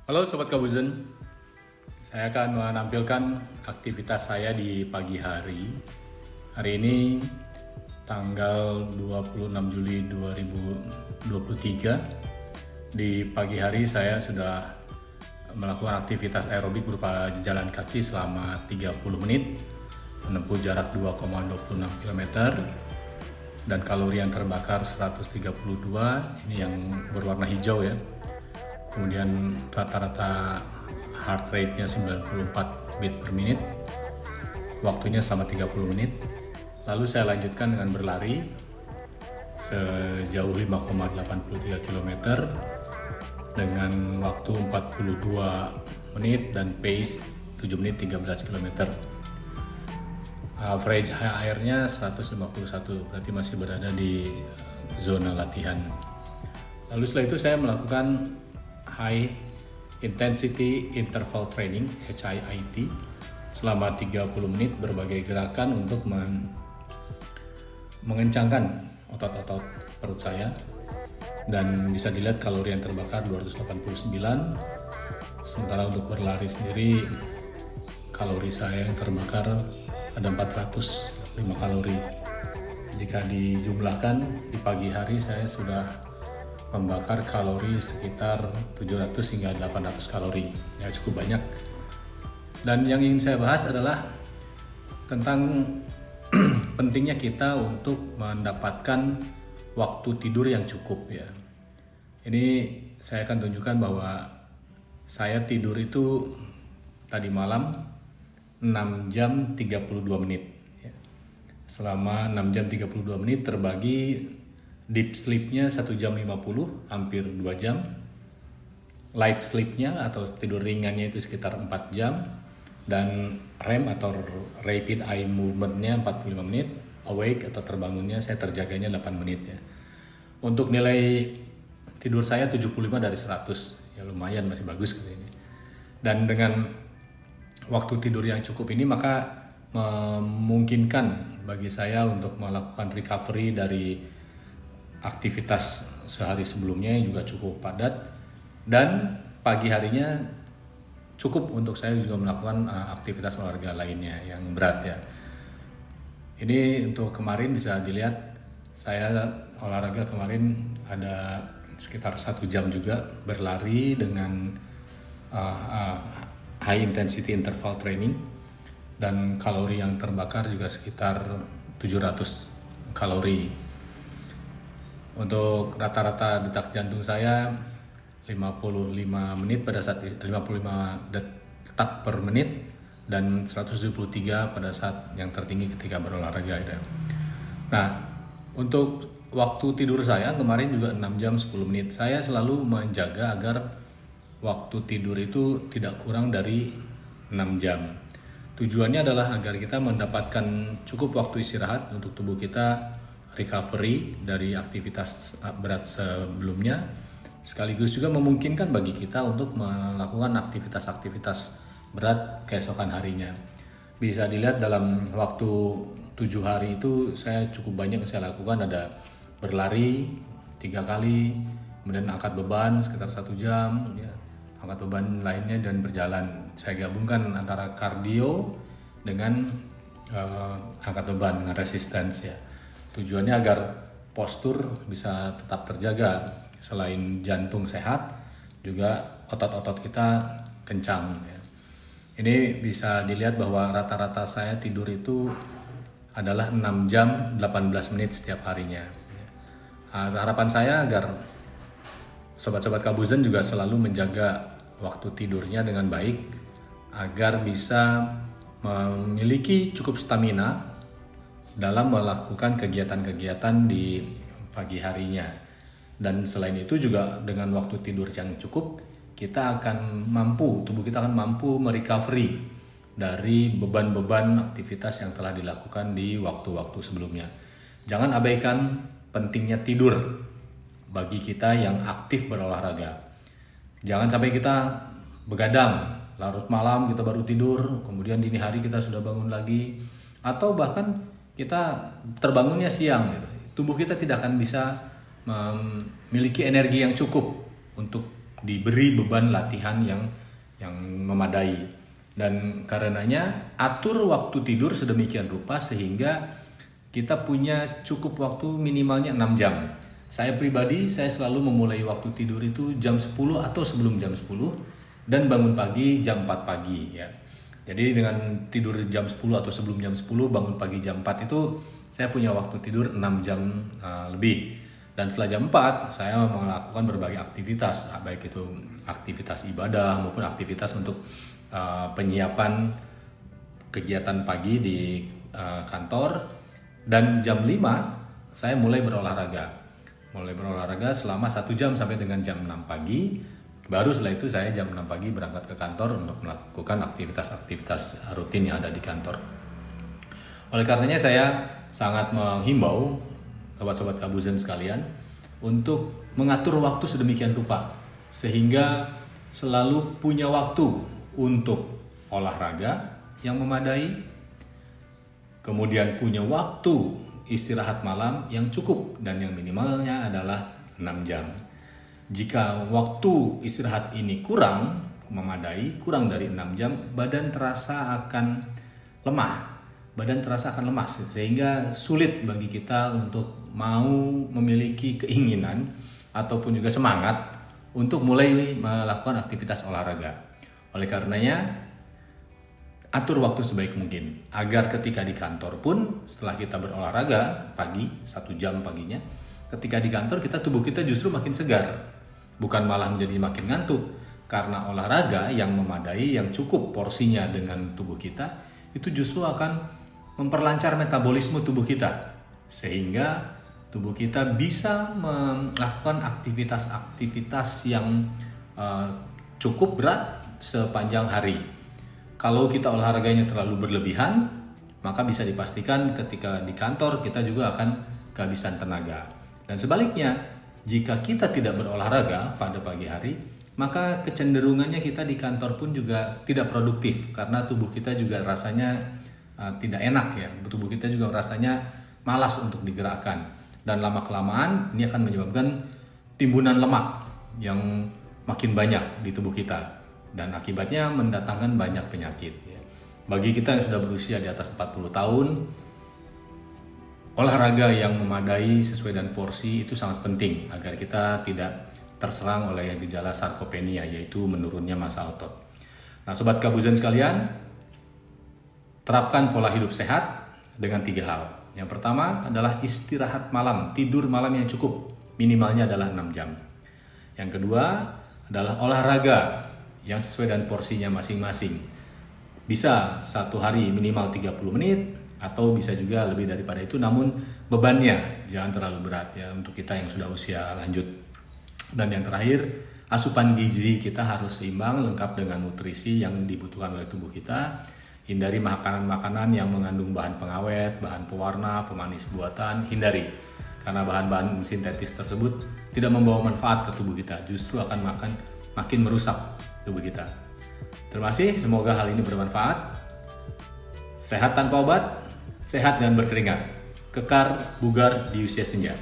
Halo Sobat Kabuzen, saya akan menampilkan aktivitas saya di pagi hari. Hari ini tanggal 26 Juli 2023. Di pagi hari saya sudah melakukan aktivitas aerobik berupa jalan kaki selama 30 menit, menempuh jarak 2,26 km, dan kalori yang terbakar 132, ini yang berwarna hijau ya. Kemudian rata-rata heart rate-nya 94 beat per menit, waktunya selama 30 menit. Lalu saya lanjutkan dengan berlari sejauh 5,83 km dengan waktu 42 menit dan pace 7 menit 13 km. Average airnya 151, berarti masih berada di zona latihan. Lalu setelah itu saya melakukan High Intensity Interval Training (HIIT) selama 30 menit, berbagai gerakan untuk mengencangkan otot-otot perut saya, dan bisa dilihat kalori yang terbakar 289. Sementara untuk berlari sendiri, kalori saya yang terbakar ada 405 kalori. Jika dijumlahkan di pagi hari, saya sudah membakar kalori sekitar 700 hingga 800 kalori, ya cukup banyak. Dan yang ingin saya bahas adalah tentang pentingnya kita untuk mendapatkan waktu tidur yang cukup ya. Ini saya akan tunjukkan bahwa saya tidur itu tadi malam 6 jam 32 menit ya. Selama 6 jam 32 menit terbagi deep sleep-nya 1 jam 50, hampir 2 jam. Light sleep-nya atau tidur ringannya itu sekitar 4 jam. Dan REM atau Rapid Eye Movement-nya 45 menit. Awake atau terbangunnya saya terjaganya 8 menit ya. Untuk nilai tidur saya 75 dari 100. Ya lumayan, masih bagus gitu ini. Dan dengan waktu tidur yang cukup ini maka memungkinkan bagi saya untuk melakukan recovery dari aktivitas sehari sebelumnya yang juga cukup padat, dan pagi harinya cukup untuk saya juga melakukan aktivitas olahraga lainnya yang berat ya. Ini untuk kemarin bisa dilihat saya olahraga kemarin ada sekitar 1 jam juga berlari dengan high intensity interval training, dan kalori yang terbakar juga sekitar 700 kalori. Untuk rata-rata detak jantung saya 55 menit pada saat 55 detak per menit, dan 173 pada saat yang tertinggi ketika berolahraga gitu. Nah, untuk waktu tidur saya kemarin juga 6 jam 10 menit. Saya selalu menjaga agar waktu tidur itu tidak kurang dari 6 jam. Tujuannya adalah agar kita mendapatkan cukup waktu istirahat untuk tubuh kita recovery dari aktivitas berat sebelumnya, sekaligus juga memungkinkan bagi kita untuk melakukan aktivitas-aktivitas berat keesokan harinya. Bisa dilihat dalam waktu 7 hari itu saya cukup banyak yang saya lakukan, ada berlari 3 kali, kemudian angkat beban sekitar 1 jam, ya, angkat beban lainnya, dan berjalan. Saya gabungkan antara kardio dengan angkat beban dengan resistance ya. Tujuannya agar postur bisa tetap terjaga, selain jantung sehat, juga otot-otot kita kencang ya. Ini bisa dilihat bahwa rata-rata saya tidur itu adalah 6 jam 18 menit setiap harinya. Harapan saya agar sobat-sobat Kabuzen juga selalu menjaga waktu tidurnya dengan baik, agar bisa memiliki cukup stamina dalam melakukan kegiatan-kegiatan di pagi harinya. Dan selain itu juga dengan waktu tidur yang cukup, kita akan mampu, tubuh kita akan mampu merecovery dari beban-beban aktivitas yang telah dilakukan di waktu-waktu sebelumnya. Jangan abaikan pentingnya tidur bagi kita yang aktif berolahraga. Jangan sampai kita begadang, larut malam kita baru tidur, kemudian dini hari kita sudah bangun lagi, atau bahkan kita terbangunnya siang gitu. Tubuh kita tidak akan bisa memiliki energi yang cukup untuk diberi beban latihan yang memadai. Dan karenanya atur waktu tidur sedemikian rupa sehingga kita punya cukup waktu minimalnya 6 jam. Saya pribadi, saya selalu memulai waktu tidur itu jam 10 atau sebelum jam 10 dan bangun pagi jam 4 pagi ya. Jadi dengan tidur jam 10 atau sebelum jam 10, bangun pagi jam 4 itu saya punya waktu tidur 6 jam lebih. Dan setelah jam 4, saya melakukan berbagai aktivitas, baik itu aktivitas ibadah maupun aktivitas untuk penyiapan kegiatan pagi di kantor. Dan jam 5, saya mulai berolahraga. Mulai berolahraga selama 1 jam sampai dengan jam 6 pagi. Baru setelah itu saya jam 6 pagi berangkat ke kantor untuk melakukan aktivitas-aktivitas rutin yang ada di kantor. Oleh karenanya saya sangat menghimbau sobat-sobat Kabuzen sekalian untuk mengatur waktu sedemikian rupa sehingga selalu punya waktu untuk olahraga yang memadai, kemudian punya waktu istirahat malam yang cukup dan yang minimalnya adalah 6 jam. Jika waktu istirahat ini kurang memadai, kurang dari 6 jam, badan terasa akan lemah. Badan terasa akan lemas sehingga sulit bagi kita untuk mau memiliki keinginan ataupun juga semangat untuk mulai melakukan aktivitas olahraga. Oleh karenanya atur waktu sebaik mungkin agar ketika di kantor pun setelah kita berolahraga pagi 1 jam paginya, ketika di kantor tubuh kita justru makin segar, bukan malah menjadi makin ngantuk karena olahraga yang memadai yang cukup porsinya dengan tubuh kita itu justru akan memperlancar metabolisme tubuh kita sehingga tubuh kita bisa melakukan aktivitas-aktivitas yang cukup berat sepanjang hari. Kalau kita olahraganya terlalu berlebihan, maka bisa dipastikan ketika di kantor kita juga akan kehabisan tenaga. Dan sebaliknya, jika kita tidak berolahraga pada pagi hari, maka kecenderungannya kita di kantor pun juga tidak produktif karena tubuh kita juga rasanya tidak enak ya, tubuh kita juga rasanya malas untuk digerakkan dan lama-kelamaan ini akan menyebabkan timbunan lemak yang makin banyak di tubuh kita dan akibatnya mendatangkan banyak penyakit ya. Bagi kita yang sudah berusia di atas 40 tahun, olahraga yang memadai sesuai dengan porsi itu sangat penting agar kita tidak terserang oleh gejala sarkopenia, yaitu menurunnya massa otot. Nah, sobat Kabuzen sekalian, terapkan pola hidup sehat dengan 3 hal. Yang pertama adalah istirahat malam, tidur malam yang cukup, minimalnya adalah 6 jam. Yang kedua adalah olahraga yang sesuai dengan porsinya masing-masing. Bisa 1 hari minimal 30 menit atau bisa juga lebih daripada itu, namun bebannya jangan terlalu berat ya untuk kita yang sudah usia lanjut. Dan yang terakhir, asupan gizi kita harus seimbang, lengkap dengan nutrisi yang dibutuhkan oleh tubuh kita. Hindari makanan-makanan yang mengandung bahan pengawet, bahan pewarna, pemanis buatan, hindari. Karena bahan-bahan sintetis tersebut tidak membawa manfaat ke tubuh kita, justru akan makin merusak tubuh kita. Terima kasih, semoga hal ini bermanfaat. Sehat tanpa obat, sehat dan berkeringat. Kekar bugar di usia senja.